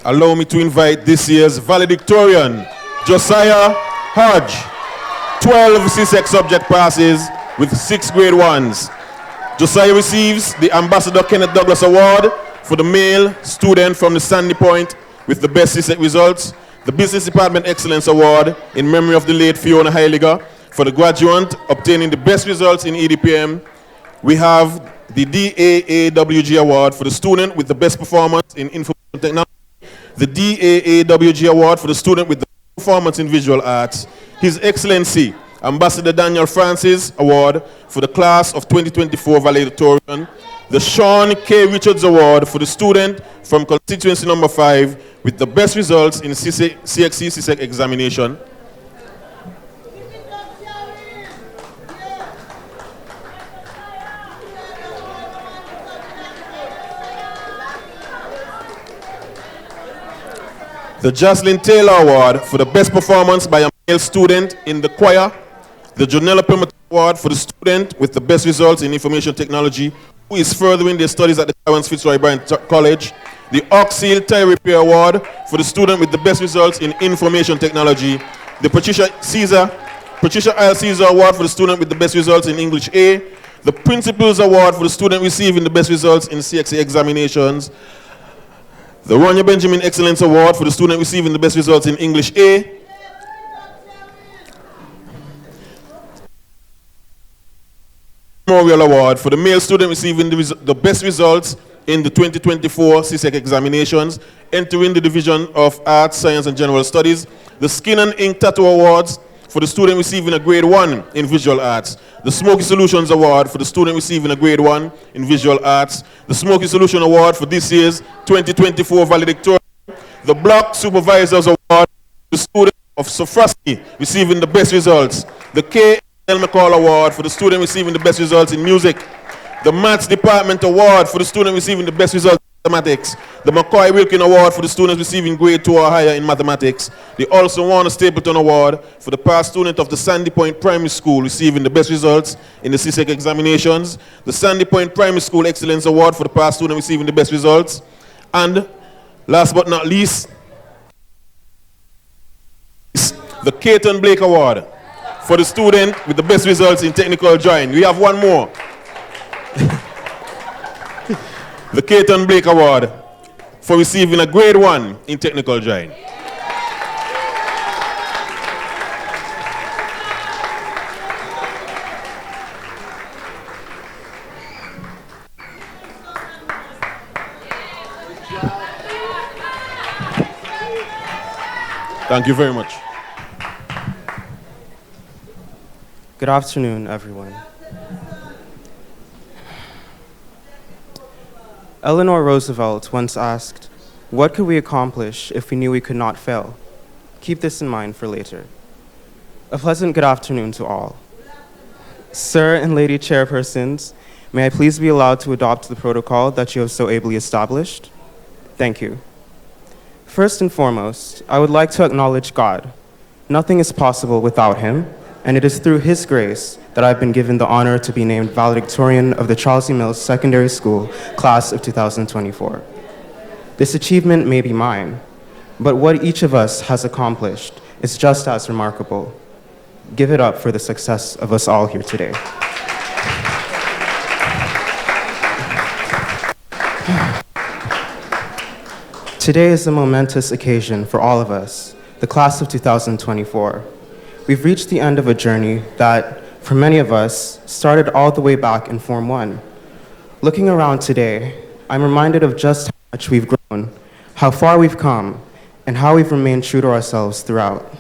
allow me to invite this year's Valedictorian, Josiah Hodge. 12 CSEC subject passes with 6 grade 1s. Josiah receives the Ambassador Kenneth Douglas Award for the male student from the Sandy Point with the best CSEC results, the Business Department Excellence Award in memory of the late Fiona Heiliger for the graduate obtaining the best results in EDPM. We have the DAAWG Award for the student with the best performance in information technology, the DAAWG Award for the student with the best performance in visual arts, His Excellency Ambassador Daniel Francis Award for the class of 2024 valedictorian, the Sean K. Richards Award for the student from constituency number 5 with the best results in CXC examination. The Jocelyn Taylor Award for the best performance by a male student in the choir, the Jonella Pemberton Award for the student with the best results in information technology who is furthering their studies at the Clarence Fitzroy Bryant College, the Oxseal Tire Repair Award for the student with the best results in information technology, the Patricia Isle Caesar Award for the student with the best results in English A, the Principals Award for the student receiving the best results in CXA examinations, the Ronya Benjamin Excellence Award for the student receiving the best results in English A, Memorial Award for the male student receiving the best results in the 2024 CSEC examinations, entering the Division of Arts, Science and General Studies, the Skin and Ink Tattoo Awards for the student receiving a grade 1 in visual arts, the Smoky Solutions Award for the student receiving a grade 1 in visual arts, the Smoky Solution Award for this year's 2024 valedictorian, the Block Supervisors Award for the student of Sofraski receiving the best results, the K. L. McCall Award for the student receiving the best results in music, the Maths Department Award for the student receiving the best results in mathematics, the McCoy Wilkin Award for the students receiving grade 2 or higher in mathematics, the Olson Warner Stapleton Award for the past student of the Sandy Point Primary School receiving the best results in the CSEC examinations, the Sandy Point Primary School Excellence Award for the past student receiving the best results, and last but not least, the Caton Blake Award for the student with the best results in technical drawing. We have one more. The Caton Blake Award for receiving a grade 1 in technical drawing. Thank you very much. Good afternoon, everyone. Eleanor Roosevelt once asked, "What could we accomplish if we knew we could not fail?" Keep this in mind for later. A pleasant good afternoon to all. Sir and Lady Chairpersons, may I please be allowed to adopt the protocol that you have so ably established? Thank you. First and foremost, I would like to acknowledge God. Nothing is possible without Him, and it is through His grace that I've been given the honor to be named Valedictorian of the Charles E. Mills Secondary School Class of 2024. This achievement may be mine, but what each of us has accomplished is just as remarkable. Give it up for the success of us all here today. Today is a momentous occasion for all of us, the Class of 2024. We've reached the end of a journey that, for many of us, started all the way back in Form 1. Looking around today, I'm reminded of just how much we've grown, how far we've come, and how we've remained true to ourselves throughout.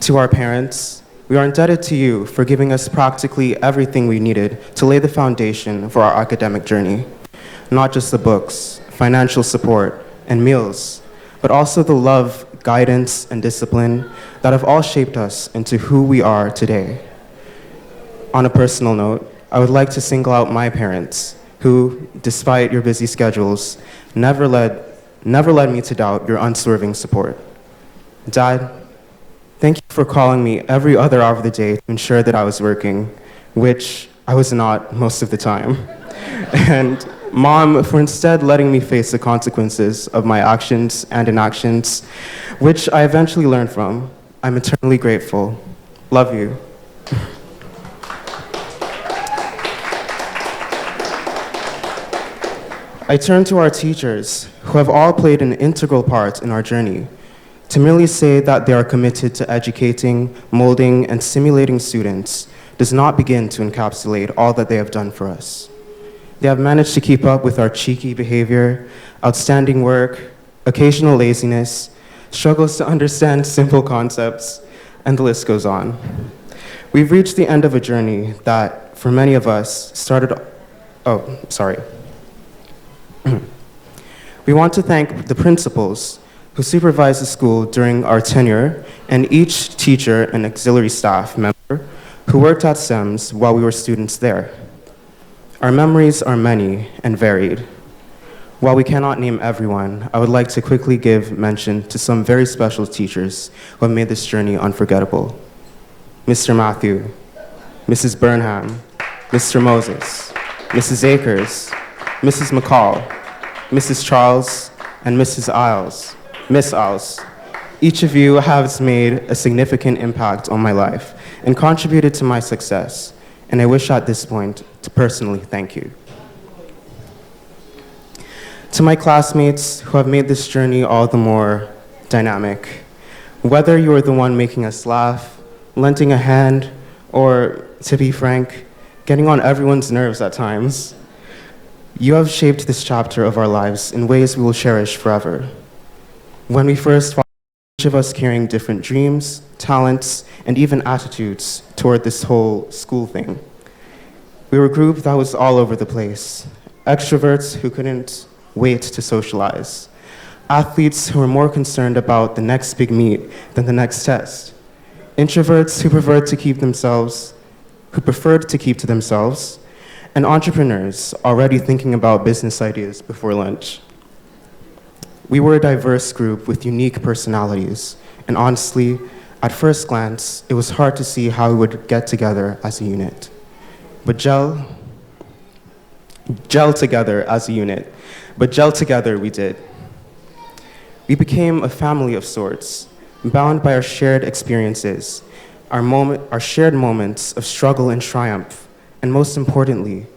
To our parents, we are indebted to you for giving us practically everything we needed to lay the foundation for our academic journey. Not just the books, financial support, and meals, but also the love, guidance, and discipline that have all shaped us into who we are today. On a personal note, I would like to single out my parents, who, despite your busy schedules, never led me to doubt your unswerving support. Dad, thank you for calling me every other hour of the day to ensure that I was working, which I was not most of the time. And Mom, for instead letting me face the consequences of my actions and inactions, which I eventually learned from. I'm eternally grateful. Love you. I turn to our teachers, who have all played an integral part in our journey. To merely say that they are committed to educating, molding, and simulating students does not begin to encapsulate all that they have done for us. They have managed to keep up with our cheeky behavior, outstanding work, occasional laziness, struggles to understand simple concepts, and the list goes on. We've reached the end of a journey that, for many of us, We want to thank the principals who supervised the school during our tenure and each teacher and auxiliary staff member who worked at CEMSS while we were students there. Our memories are many and varied. While we cannot name everyone, I would like to quickly give mention to some very special teachers who have made this journey unforgettable. Mr. Matthew, Mrs. Burnham, Mr. Moses, Mrs. Akers, Mrs. McCall, Mrs. Charles, and Mrs. Isles, Miss Isles. Each of you has made a significant impact on my life and contributed to my success, and I wish at this point to personally thank you. To my classmates who have made this journey all the more dynamic, whether you are the one making us laugh, lending a hand, or, to be frank, getting on everyone's nerves at times, you have shaped this chapter of our lives in ways we will cherish forever. When we first found each of us carrying different dreams, talents, and even attitudes toward this whole school thing, we were a group that was all over the place. Extroverts who couldn't wait to socialize. Athletes who were more concerned about the next big meet than the next test. Introverts who preferred to keep to themselves, and entrepreneurs already thinking about business ideas before lunch. We were a diverse group with unique personalities, and honestly, at first glance, it was hard to see how we would get together as a unit. But gel together as a unit, but gel together we did. We became a family of sorts, bound by our shared experiences, our shared moments of struggle and triumph, and most importantly,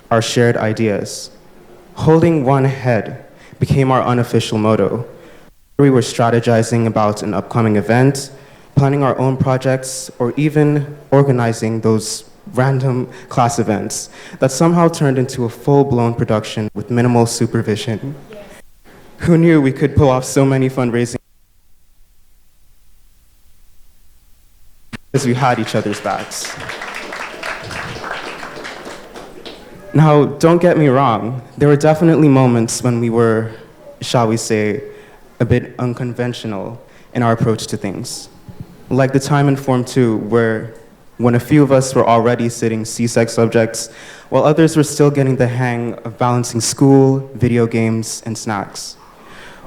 our shared ideas. Holding one head became our unofficial motto. We were strategizing about an upcoming event, planning our own projects, or even organizing those random class events that somehow turned into a full-blown production with minimal supervision. Who knew we could pull off so many fundraising as we had each other's backs? Now, don't get me wrong, there were definitely moments when we were, shall we say, a bit unconventional in our approach to things. Like the time in Form 2 when a few of us were already sitting CSEC subjects, while others were still getting the hang of balancing school, video games, and snacks.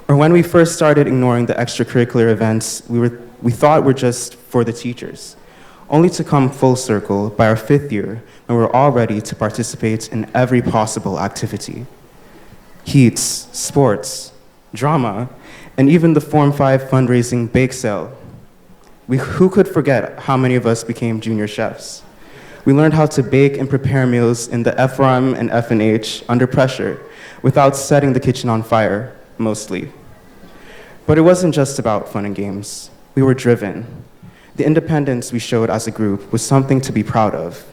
Or when we first started ignoring the extracurricular events we thought were just for the teachers, only to come full circle by our 5th year when we were all ready to participate in every possible activity. Heats, sports, drama, and even the Form 5 fundraising bake sale. Who could forget how many of us became junior chefs? We learned how to bake and prepare meals in the FRM and F&H under pressure without setting the kitchen on fire, mostly. But it wasn't just about fun and games. We were driven. The independence we showed as a group was something to be proud of.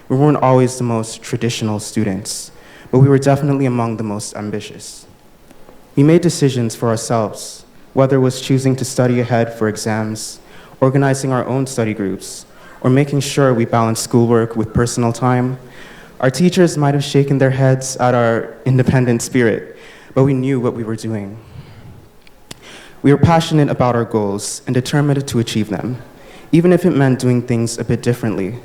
We weren't always the most traditional students, but we were definitely among the most ambitious. We made decisions for ourselves, whether it was choosing to study ahead for exams, organizing our own study groups, or making sure we balanced schoolwork with personal time. Our teachers might have shaken their heads at our independent spirit, but we knew what we were doing. We were passionate about our goals and determined to achieve them, even if it meant doing things a bit differently.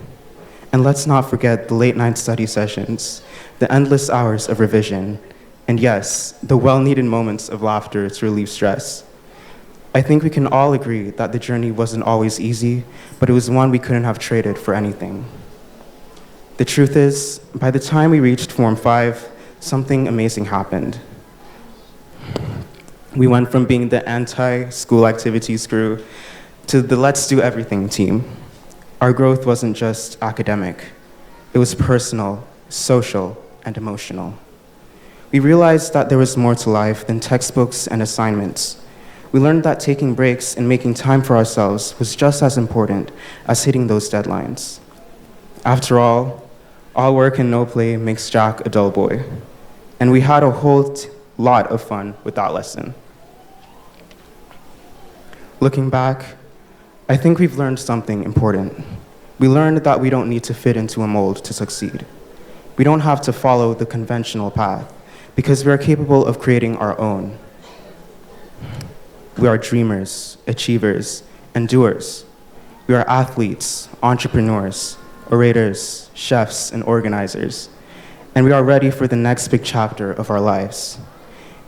And let's not forget the late-night study sessions, the endless hours of revision, and yes, the well-needed moments of laughter to relieve stress. I think we can all agree that the journey wasn't always easy, but it was one we couldn't have traded for anything. The truth is, by the time we reached Form 5, something amazing happened. We went from being the anti-school activities crew to the let's do everything team. Our growth wasn't just academic. It was personal, social, and emotional. We realized that there was more to life than textbooks and assignments. We learned that taking breaks and making time for ourselves was just as important as hitting those deadlines. After all work and no play makes Jack a dull boy. And we had a whole lot of fun with that lesson. Looking back, I think we've learned something important. We learned that we don't need to fit into a mold to succeed. We don't have to follow the conventional path because we are capable of creating our own. We are dreamers, achievers, and doers. We are athletes, entrepreneurs, orators, chefs, and organizers. And we are ready for the next big chapter of our lives.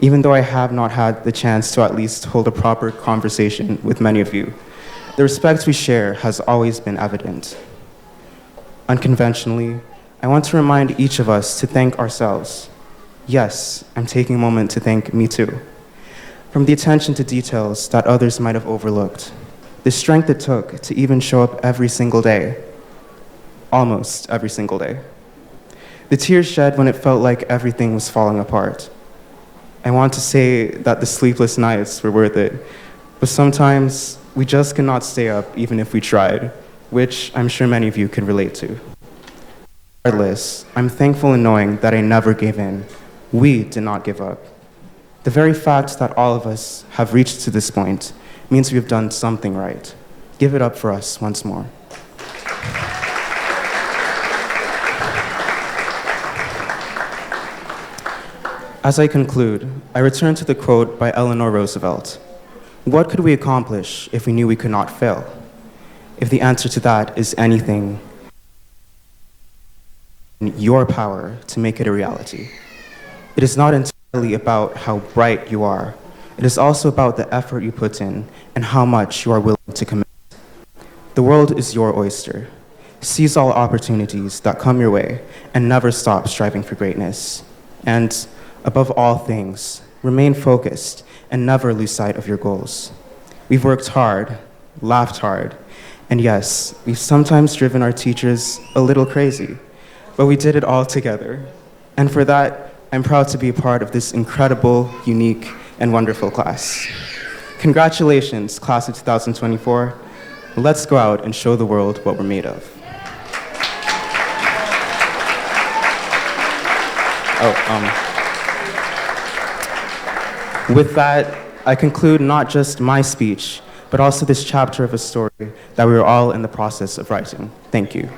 Even though I have not had the chance to at least hold a proper conversation with many of you, the respect we share has always been evident. Unconventionally, I want to remind each of us to thank ourselves. Yes, I'm taking a moment to thank me too. From the attention to details that others might have overlooked, the strength it took to even show up every single day, almost every single day. The tears shed when it felt like everything was falling apart. I want to say that the sleepless nights were worth it, but sometimes we just cannot stay up even if we tried, which I'm sure many of you can relate to. Regardless, I'm thankful in knowing that I never gave in. We did not give up. The very fact that all of us have reached to this point means we've done something right. Give it up for us once more. As I conclude, I return to the quote by Eleanor Roosevelt. What could we accomplish if we knew we could not fail? If the answer to that is anything in your power to make it a reality. It is not entirely about how bright you are. It is also about the effort you put in and how much you are willing to commit. The world is your oyster. Seize all opportunities that come your way and never stop striving for greatness. And above all things, remain focused and never lose sight of your goals. We've worked hard, laughed hard, and yes, we've sometimes driven our teachers a little crazy, but we did it all together. And for that, I'm proud to be a part of this incredible, unique, and wonderful class. Congratulations, class of 2024. Let's go out and show the world what we're made of. With that, I conclude not just my speech, but also this chapter of a story that we are all in the process of writing. Thank you.